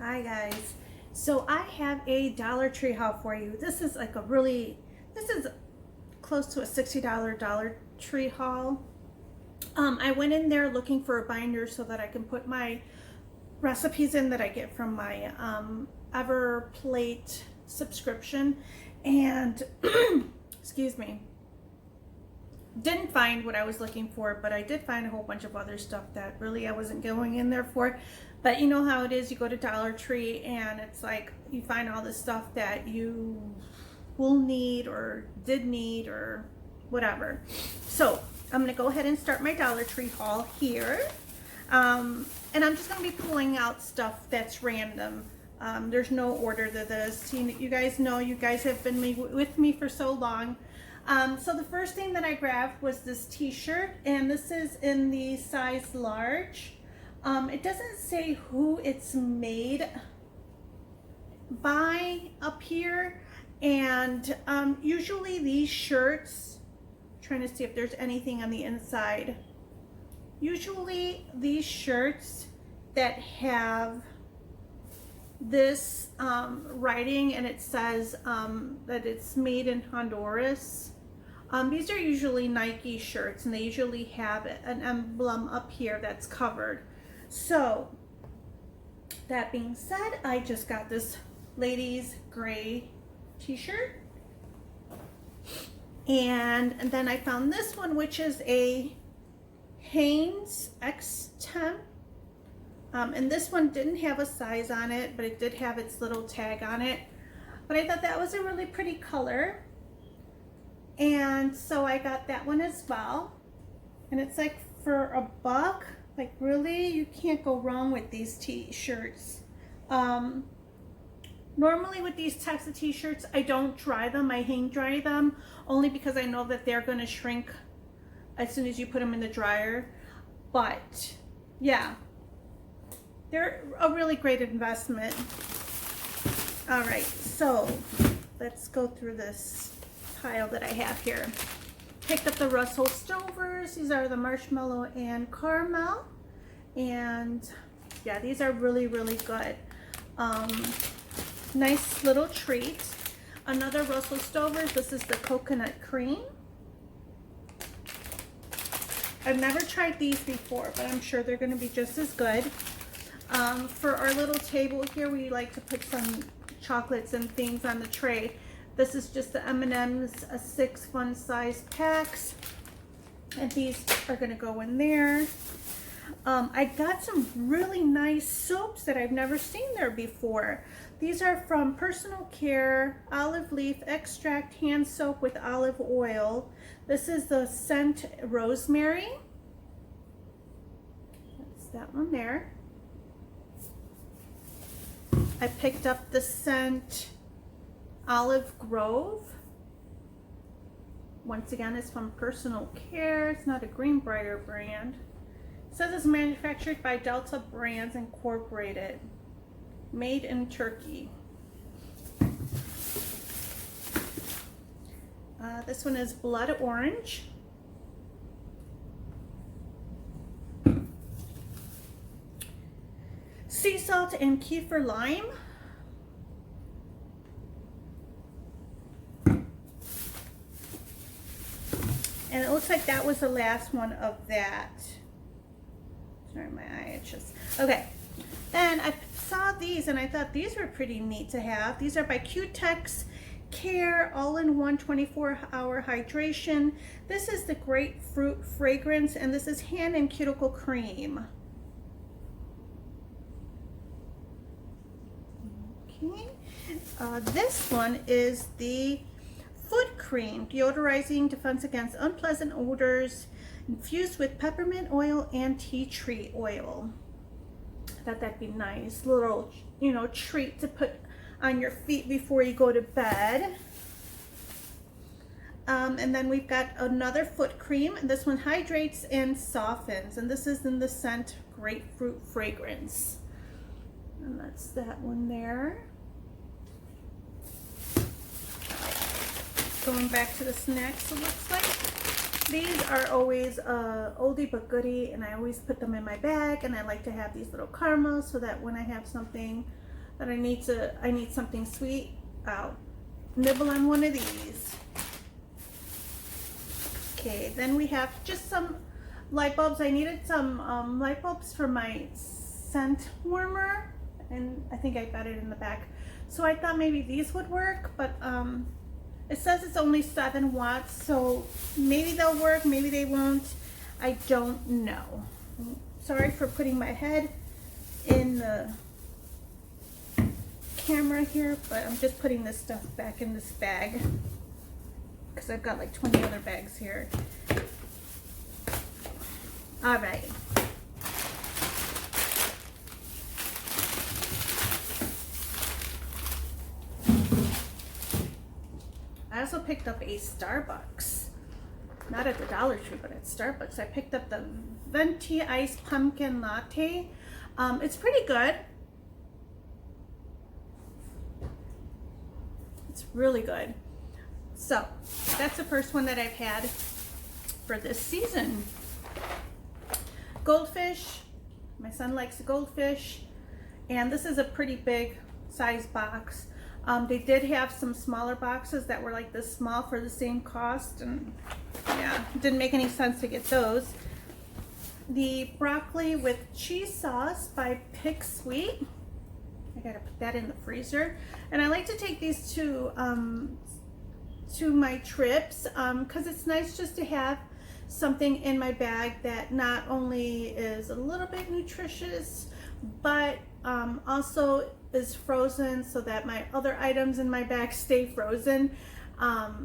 Hi guys. So I have a Dollar Tree haul for you. This is this is close to a $60 Dollar Tree haul. I went in there looking for a binder so that I can put my recipes in that I get from my Everplate subscription, and excuse me, didn't find what I was looking for, but I did find a whole bunch of other stuff that really I wasn't going in there for. But you know how it is, you go to Dollar Tree and it's like you find all this stuff that you will need or did need or whatever. So I'm gonna go ahead and start my Dollar Tree haul here. And I'm just gonna be pulling out stuff that's random. There's no order to this. You guys know, you guys have been with me for so long. So the first thing that I grabbed was this t-shirt, and this is in the size large. It doesn't say who it's made by up here, and usually these shirts, I'm trying to see if there's anything on the inside. Usually these shirts that have this writing and it says that it's made in Honduras. These are usually Nike shirts, and they usually have an emblem up here that's covered. So that being said, I just got this ladies gray t-shirt, and then I found this one, which is a Hanes X10. And this one didn't have a size on it, but it did have its little tag on it. But I thought that was a really pretty color, and so I got that one as well. And it's like for $1. Like, really, you can't go wrong with these t-shirts. Normally with these types of t-shirts, I don't dry them. I hang dry them only because I know that they're going to shrink as soon as you put them in the dryer. But yeah, they're a really great investment. All right, so let's go through this pile that I have here. Picked up the Russell Stovers. These are the marshmallow and caramel, and yeah, these are really, really good. Nice little treat. Another Russell Stovers. This is the coconut cream. I've never tried these before, but I'm sure they're going to be just as good. For our little table here, we like to put some chocolates and things on the tray. This is just the M&M's 6 fun size packs, and these are going to go in there. I got some really nice soaps that I've never seen there before. These are from Personal Care Olive Leaf Extract Hand Soap with Olive Oil. This is the scent Rosemary. That's that one there. I picked up the scent Olive Grove. Once again, it's from Personal Care. It's not a Greenbrier brand. It says it's manufactured by Delta Brands Incorporated. Made in Turkey. This one is Blood Orange. Sea salt and kefir lime. And it looks like that was the last one of that. Sorry, my eye itches. Okay. Then I saw these and I thought these were pretty neat to have. These are by Cutex Care All-in-One 24-Hour Hydration. This is the grapefruit fragrance, and this is hand and cuticle cream. Okay. This one is the foot cream, deodorizing defense against unpleasant odors, infused with peppermint oil and tea tree oil. I thought that'd be nice, little, you know, treat to put on your feet before you go to bed. And then we've got another foot cream, and this one hydrates and softens, and this is in the scent Grapefruit Fragrance. And that's that one there. Going back to the snacks, it looks like. These are always oldie but goodie, and I always put them in my bag, and I like to have these little caramels so that when I have something that I need something sweet, I'll nibble on one of these. Okay, then we have just some light bulbs. I needed some light bulbs for my scent warmer, and I think I got it in the back. So I thought maybe these would work, but it says it's only 7 watts, so maybe they'll work, maybe they won't. I don't know. Sorry for putting my head in the camera here, but I'm just putting this stuff back in this bag because I've got like 20 other bags here. All right. I also picked up a Starbucks, not at the Dollar Tree, but at Starbucks. I picked up the Venti Iced Pumpkin Latte. It's pretty good. It's really good. So that's the first one that I've had for this season. Goldfish. My son likes the goldfish, and this is a pretty big size box. They did have some smaller boxes that were like this small for the same cost, and yeah, it didn't make any sense to get those. The broccoli with cheese sauce by Pick Sweet. I gotta put that in the freezer. And I like to take these to my trips because it's nice just to have something in my bag that not only is a little bit nutritious, but also is frozen, so that my other items in my bag stay frozen,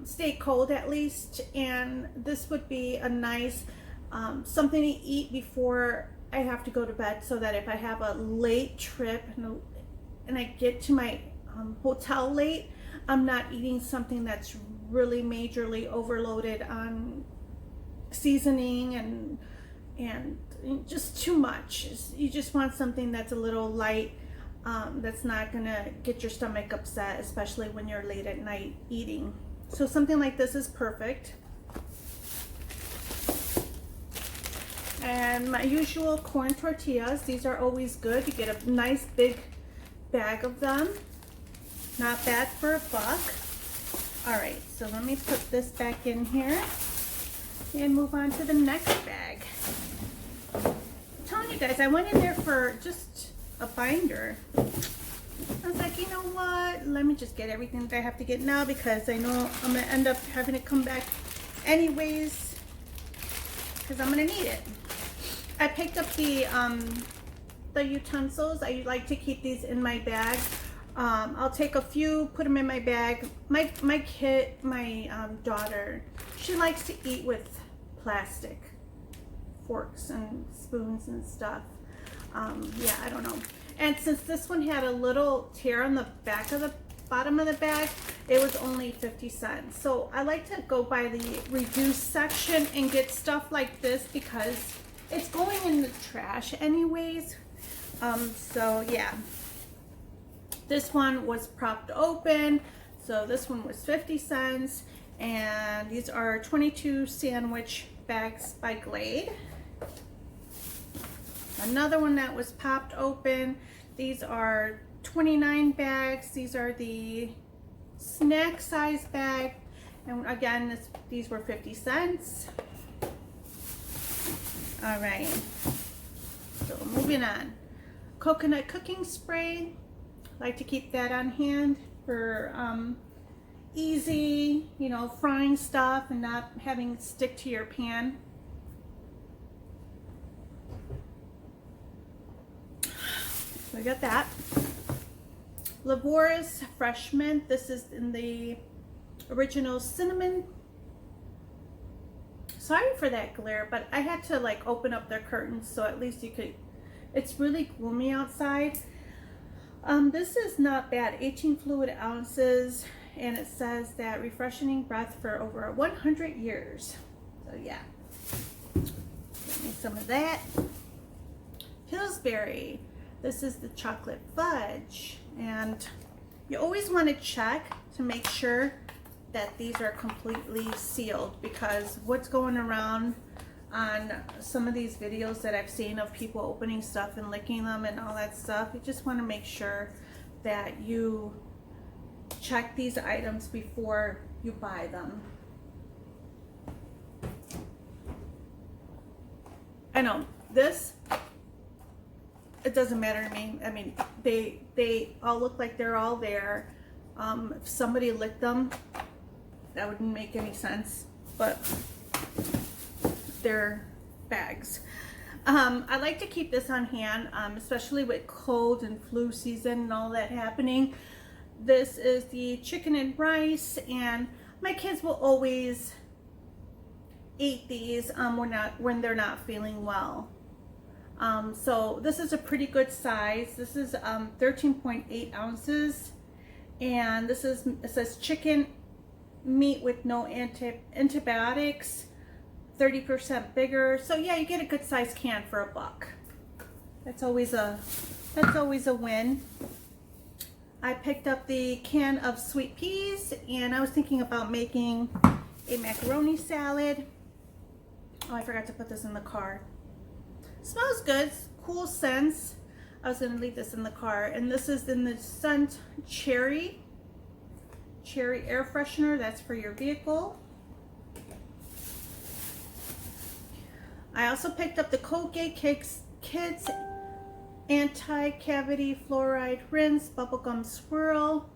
stay cold at least. And this would be a nice something to eat before I have to go to bed, so that if I have a late trip and I get to my hotel late, I'm not eating something that's really majorly overloaded on seasoning and just too much. You just want something that's a little light, that's not gonna get your stomach upset, especially when you're late at night eating. So something like this is perfect. And my usual corn tortillas. These are always good. You get a nice big bag of them. Not bad for $1. All right, so let me put this back in here and move on to the next bag. I'm telling you guys, I went in there for just a binder. I was like, you know what? Let me just get everything that I have to get now, because I know I'm gonna end up having to come back anyways, because I'm gonna need it. I picked up the utensils. I like to keep these in my bag. I'll take a few, put them in my bag. My daughter, she likes to eat with plastic forks and spoons and stuff. Yeah, I don't know. And since this one had a little tear on the back of the bottom of the bag, it was only 50 cents. So I like to go by the reduced section and get stuff like this, because it's going in the trash anyways. So yeah, this one was propped open, so this one was 50 cents, and these are 22 sandwich bags by Glade. Another one that was popped open. These are 29 bags. These are the snack size bag, and again, these were 50 cents. All right, so moving on. Coconut cooking spray. Like to keep that on hand for easy, you know, frying stuff and not having it stick to your pan. So I got that. Laboris Fresh Mint. This is in the original cinnamon. Sorry for that glare, but I had to like open up their curtains so at least you could. It's really gloomy outside. This is not bad. 18 fluid ounces, and it says that refreshing breath for over 100 years. So yeah, get me some of that. Pillsbury. This is the chocolate fudge, and you always want to check to make sure that these are completely sealed, because what's going around on some of these videos that I've seen of people opening stuff and licking them and all that stuff, you just want to make sure that you check these items before you buy them. I know this, it doesn't matter to me. I mean, they all look like they're all there. If somebody licked them, that wouldn't make any sense, but they're bags. I like to keep this on hand, especially with cold and flu season and all that happening. This is the chicken and rice, and my kids will always eat these when they're not feeling well. So this is a pretty good size. This is 13.8 ounces, and it says chicken meat with no antibiotics, 30% bigger. So yeah, you get a good size can for $1. That's always a win. I picked up the can of sweet peas, and I was thinking about making a macaroni salad. Oh, I forgot to put this in the car. Smells good, cool scents. I was gonna leave this in the car, and this is in the scent cherry air freshener. That's for your vehicle. I also picked up the Colgate Kids Anti-Cavity Fluoride Rinse Bubblegum Swirl.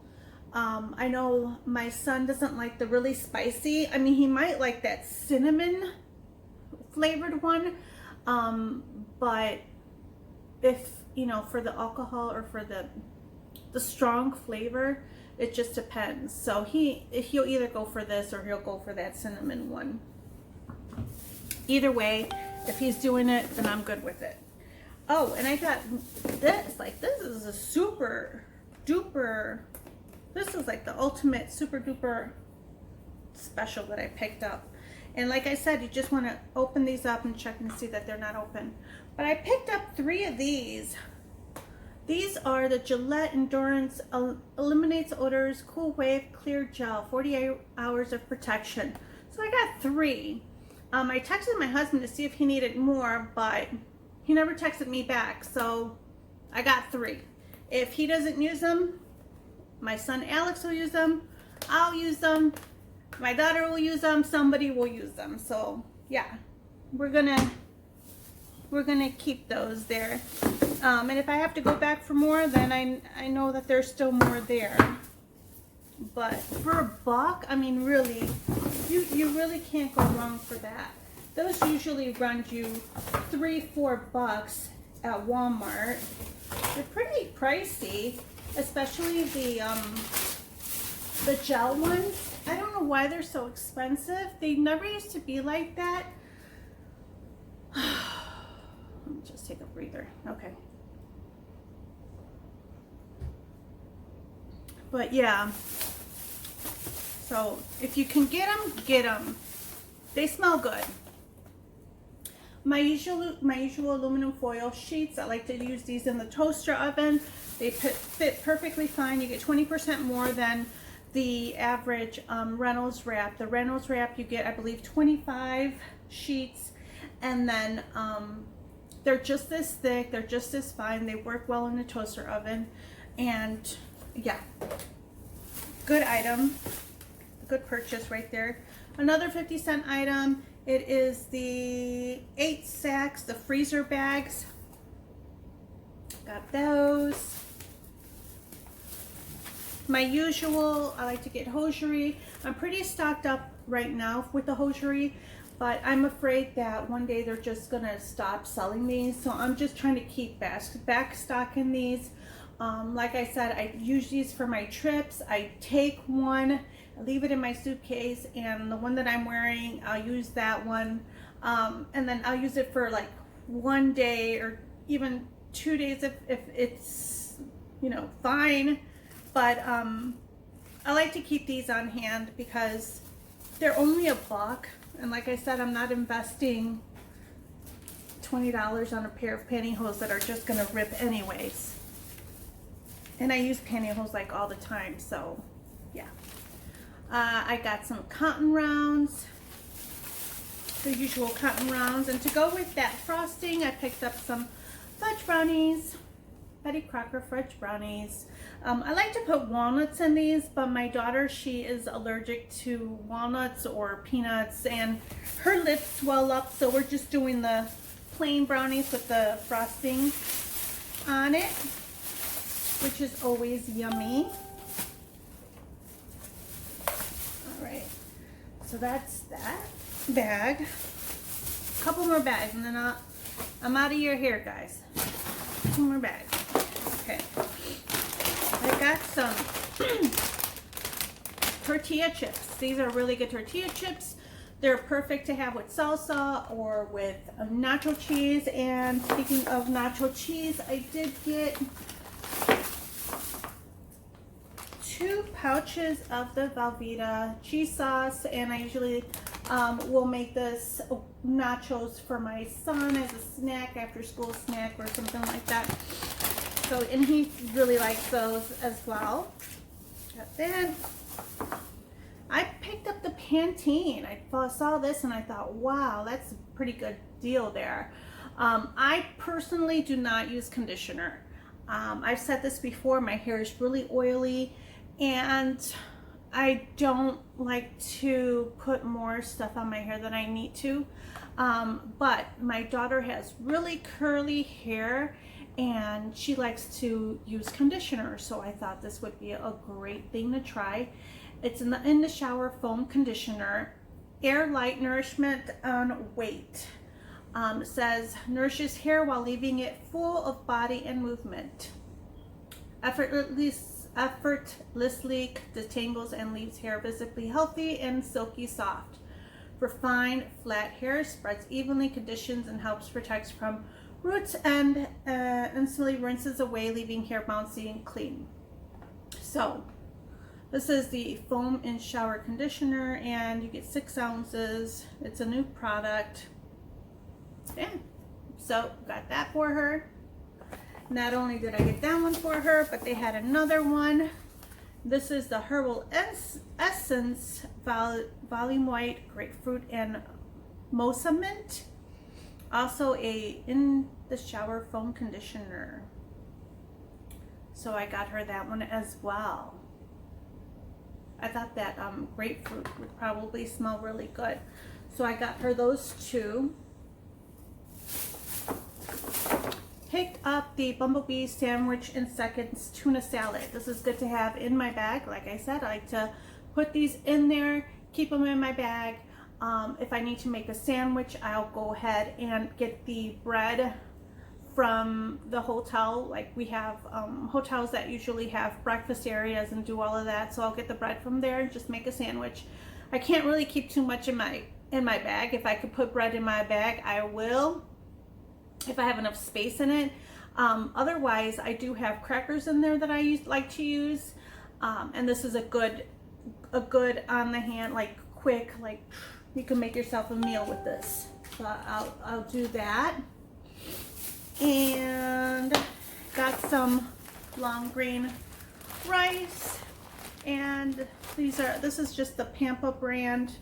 I know my son doesn't like the really spicy. I mean, he might like that cinnamon flavored one, but if, you know, for the alcohol or for the strong flavor, it just depends. So he'll either go for this or he'll go for that cinnamon one. Either way, if he's doing it, then I'm good with it. Oh, and I got this. Like, this is a super duper, this is like the ultimate super duper special that I picked up. And like I said, you just want to open these up and check and see that they're not open. But I picked up 3 of these. These are the Gillette Endurance Eliminates Odors Cool Wave Clear Gel, 48 hours of protection. So I got 3. I texted my husband to see if he needed more, but he never texted me back, so I got 3. If he doesn't use them, my son Alex will use them, I'll use them, my daughter will use them, somebody will use them. So yeah, we're gonna keep those there. And if I have to go back for more, then I know that there's still more there. But for $1, I mean, really, you really can't go wrong for that. Those usually run you $3-4 at Walmart. They're pretty pricey, especially the gel ones. I don't know why they're so expensive. They never used to be like that. Let me just take a breather. Okay. But yeah, so if you can get them, get them. They smell good. My usual aluminum foil sheets, I like to use these in the toaster oven. They fit perfectly fine. You get 20% more than the average Reynolds wrap. The Reynolds wrap, you get, I believe, 25 sheets, and then they're just this thick, they're just as fine, they work well in the toaster oven, and yeah, good item, good purchase right there. Another 50-cent item, it is the 8 sacks, the freezer bags. Got those. My usual, I like to get hosiery. I'm pretty stocked up right now with the hosiery, but I'm afraid that one day they're just gonna stop selling these. So I'm just trying to keep back stocking these. Like I said, I use these for my trips. I take one, I leave it in my suitcase, and the one that I'm wearing, I'll use that one. And then I'll use it for like 1 day or even 2 days if it's, you know, fine. But I like to keep these on hand because they're only $1. And like I said, I'm not investing $20 on a pair of pantyhose that are just gonna rip anyways. And I use pantyhose like all the time, so yeah. I got some cotton rounds, the usual cotton rounds. And to go with that frosting, I picked up some fudge brownies. Betty Crocker Fudge Brownies. I like to put walnuts in these, but my daughter, she is allergic to walnuts or peanuts, and her lips swell up, so we're just doing the plain brownies with the frosting on it, which is always yummy. All right, so that's that bag. A couple more bags, and then I'm out of your hair, guys. 2 more bags. Okay. I got some tortilla chips. These are really good tortilla chips. They're perfect to have with salsa or with nacho cheese. And speaking of nacho cheese, I did get 2 pouches of the Velveeta cheese sauce, and I usually will make this nachos for my son as a snack, after school snack or something like that. So, and he really likes those as well. Got that. I picked up the Pantene. I saw this and I thought, wow, that's a pretty good deal there. I personally do not use conditioner. I've said this before, my hair is really oily, and I don't like to put more stuff on my hair than I need to. But my daughter has really curly hair and she likes to use conditioner, so I thought this would be a great thing to try. It's in the shower foam conditioner, air light nourishment on weight. It says nourishes hair while leaving it full of body and movement. Effortlessly detangles and leaves hair visibly healthy and silky soft. For fine, flat hair, spreads evenly, conditions, and helps protect from roots, and instantly rinses away, leaving hair bouncy and clean. So this is the foam in shower conditioner, and you get 6 ounces. It's a new product. Yeah. So got that for her. Not only did I get that one for her, but they had another one. This is the Herbal Essence Volume White Grapefruit and Mocha Mint. Also a in the shower foam conditioner. So I got her that one as well. I thought that grapefruit would probably smell really good. So I got her those 2. Picked up the Bumblebee Sandwich in Seconds Tuna Salad. This is good to have in my bag. Like I said, I like to put these in there, keep them in my bag. If I need to make a sandwich, I'll go ahead and get the bread from the hotel. Like we have hotels that usually have breakfast areas and do all of that. So I'll get the bread from there and just make a sandwich. I can't really keep too much in my bag. If I could put bread in my bag, I will, if I have enough space in it. Otherwise, I do have crackers in there that I like to use, and this is a good on the hand, like quick, like you can make yourself a meal with this. So I'll do that. And got some long grain rice, and this is just the Pampa brand.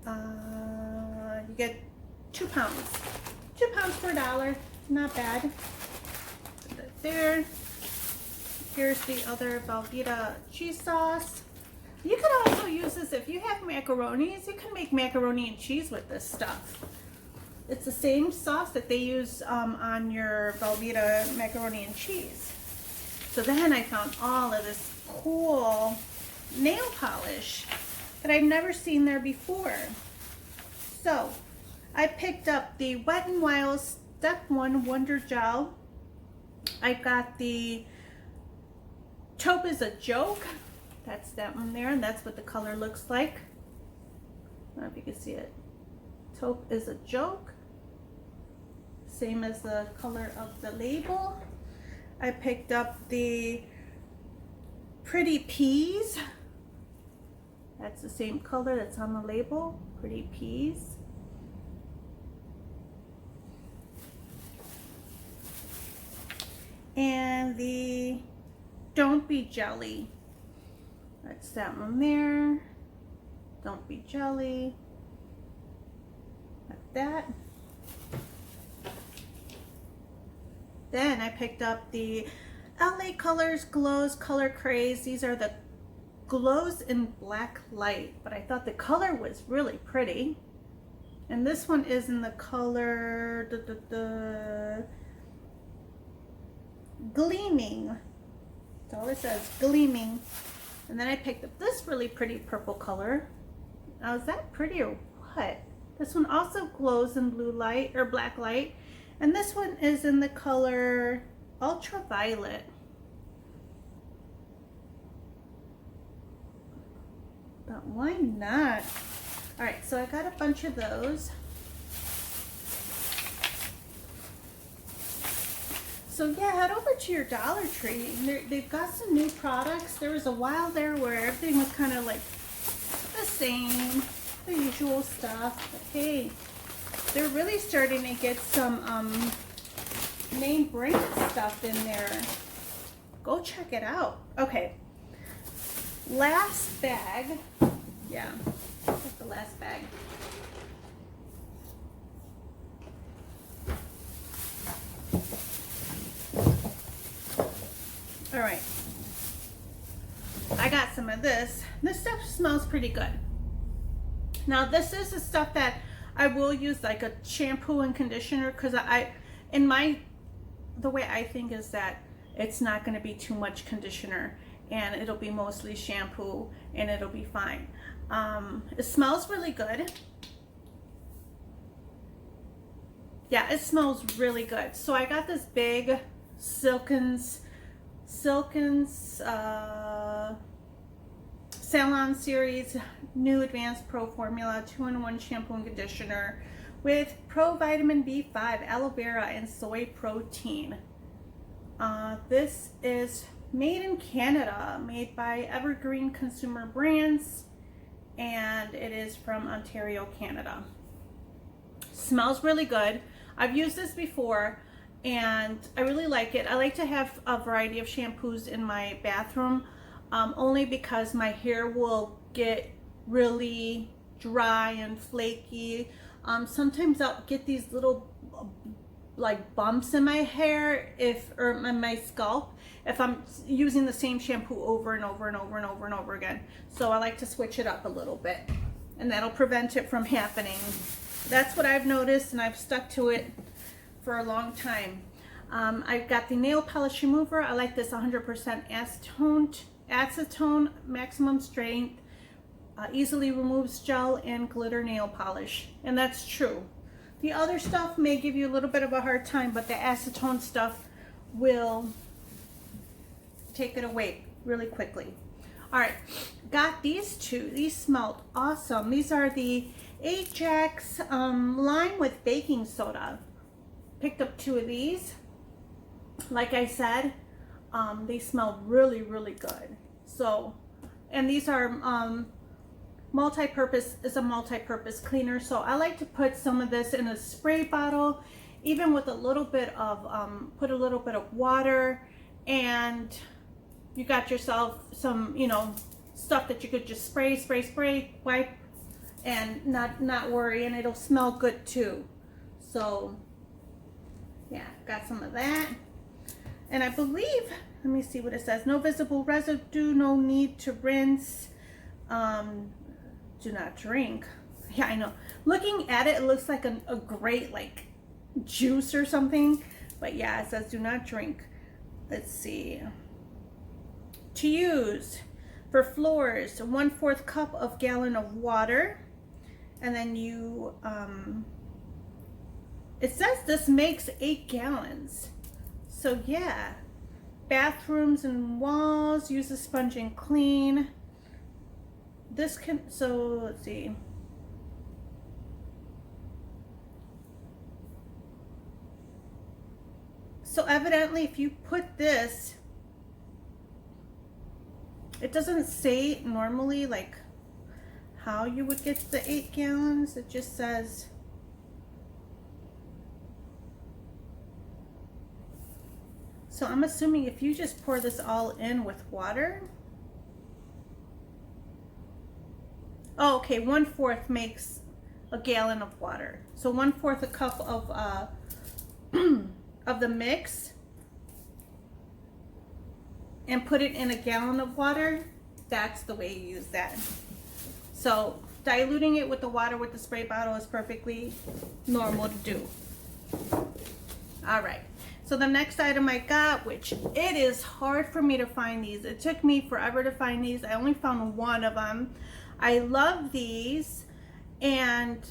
You get 2 pounds. 2 pounds for $1, not bad. Put that there. Here's the other Velveeta cheese sauce. You could also use this if you have macaronis. You can make macaroni and cheese with this stuff. It's the same sauce that they use on your Velveeta macaroni and cheese. So then I found all of this cool nail polish that I've never seen there before. So I picked up the Wet n Wild Step 1 Wonder Gel. I got the Taupe is a Joke. That's that one there, and that's what the color looks like. I don't know if you can see it. Taupe is a Joke. Same as the color of the label. I picked up the Pretty Peas. That's the same color that's on the label. Pretty Peas. And the Don't Be Jelly. That's that one there. Don't Be Jelly. Like that. Then I picked up the LA Colors Glows Color Craze. These are the glows in black light, but I thought the color was really pretty. And this one is in the color Gleaming. That's all it says, Gleaming. And then I picked up this really pretty purple color. Now, is that pretty or what? This one also glows in blue light or black light. And this one is in the color Ultraviolet. But why not? All right, so I got a bunch of those. So yeah, head over to your Dollar Tree. They've got some new products. There was a while there where everything was kind of like the same, the usual stuff. But hey, they're really starting to get some name brand stuff in there. Go check it out. Okay, last bag. Yeah, that's the last bag. All right, I got some of this. This stuff smells pretty good. Now this is the stuff that I will use like a shampoo and conditioner, because the way I think is that it's not going to be too much conditioner and it'll be mostly shampoo and it'll be fine. It smells really good. Yeah, it smells really good. So I got this big Silkins Salon Series new Advanced Pro Formula 2-in-1 shampoo and conditioner with Pro Vitamin B5, aloe vera, and soy protein. This is made in Canada, made by Evergreen Consumer Brands, and it is from Ontario, Canada. Smells really good. I've used this before and I really like it. I like to have a variety of shampoos in my bathroom, only because my hair will get really dry and flaky. Sometimes I'll get these little like bumps in my hair or in my scalp if I'm using the same shampoo over and over and over and over and over again. So I like to switch it up a little bit, and that'll prevent it from happening. That's what I've noticed, and I've stuck to it for a long time. I've got the nail polish remover. I like this 100% acetone, maximum strength, easily removes gel and glitter nail polish. And that's true. The other stuff may give you a little bit of a hard time, but the acetone stuff will take it away really quickly. All right, got these two. These smelled awesome. These are the Ajax lime with baking soda. Picked up two of these. Like I said, they smell really, really good. So, and these are multi-purpose, is a multi-purpose cleaner. So I like to put some of this in a spray bottle, even with a little bit of, put a little bit of water, and you got yourself some, you know, stuff that you could just spray, wipe, and not worry, and it'll smell good too. So yeah, got some of that. And I believe, let me see what it says. No visible residue, no need to rinse, do not drink. Yeah, I know. Looking at it, it looks like a great like juice or something. But yeah, it says do not drink. Let's see. To use for floors, 1/4 cup of gallon of water. And then you, it says this makes 8 gallons. So yeah, bathrooms and walls, use a sponge and clean. This can, so let's see. So evidently if you put this, it doesn't say normally like how you would get the 8 gallons. It just says so I'm assuming if you just pour this all in with water. Oh, okay, 1/4 makes a gallon of water. So 1/4 a cup of of the mix and put it in a gallon of water, that's the way you use that. So diluting it with the water with the spray bottle is perfectly normal to do. All right, so the next item I got, which it is hard for me to find these. It took me forever to find these. I only found one of them. I love these, and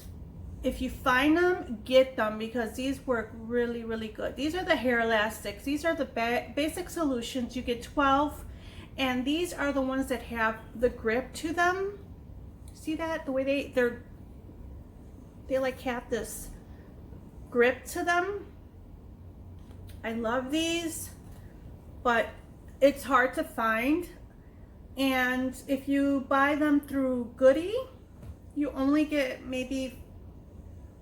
if you find them, get them, because these work really, really good. These are the hair elastics. These are the basic solutions. You get 12, and these are the ones that have the grip to them. See that? The way they like have this grip to them. I love these, but it's hard to find. And if you buy them through Goody, you only get maybe,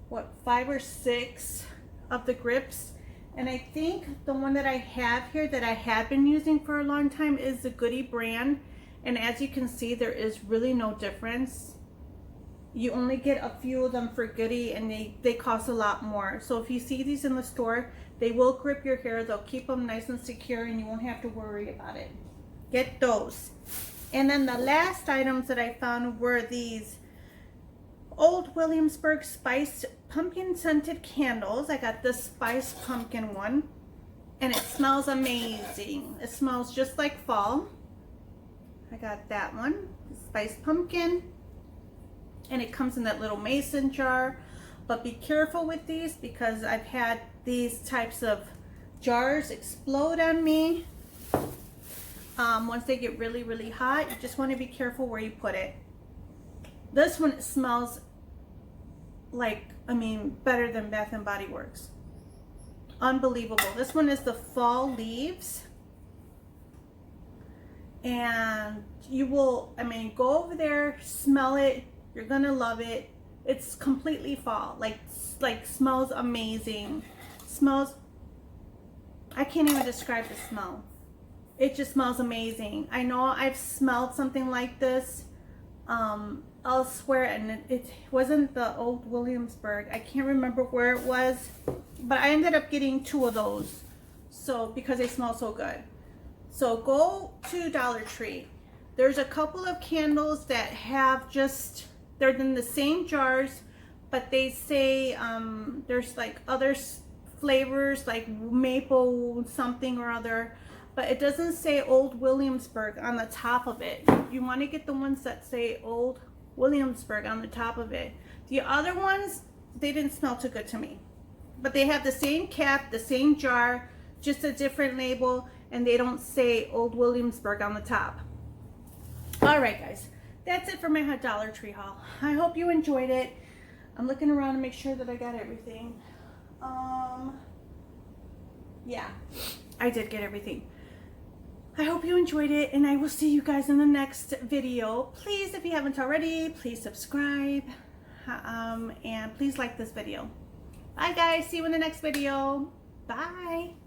what, 5 or 6 of the grips. And I think the one that I have here that I have been using for a long time is the Goody brand. And as you can see, there is really no difference. You only get a few of them for Goody, and they cost a lot more. So if you see these in the store, they will grip your hair. They'll keep them nice and secure, and you won't have to worry about it. Get those. And then the last items that I found were these Old Williamsburg Spiced Pumpkin Scented Candles. I got this Spiced Pumpkin one, and it smells amazing. It smells just like fall. I got that one, Spiced Pumpkin. And it comes in that little mason jar. But be careful with these, because I've had these types of jars explode on me. Once they get really, really hot, you just want to be careful where you put it. This one smells like, I mean, better than Bath and Body Works. Unbelievable. This one is the Fall Leaves. And you will, I mean, go over there, smell it. You're gonna love it. It's completely fall. Like smells amazing. Smells, I can't even describe the smell. It just smells amazing. I know I've smelled something like this elsewhere, and it wasn't the Old Williamsburg. I can't remember where it was, but I ended up getting 2 of those. So because they smell so good. So go to Dollar Tree. There's a couple of candles that have just, they're in the same jars, but they say there's like other flavors, like maple something or other, but it doesn't say Old Williamsburg on the top of it. You want to get the ones that say Old Williamsburg on the top of it. The other ones, they didn't smell too good to me, but they have the same cap, the same jar, just a different label, and they don't say Old Williamsburg on the top. All right, guys. That's it for my Dollar Tree haul. I hope you enjoyed it. I'm looking around to make sure that I got everything. Yeah, I did get everything. I hope you enjoyed it, and I will see you guys in the next video. Please, if you haven't already, please subscribe, and please like this video. Bye, guys. See you in the next video. Bye.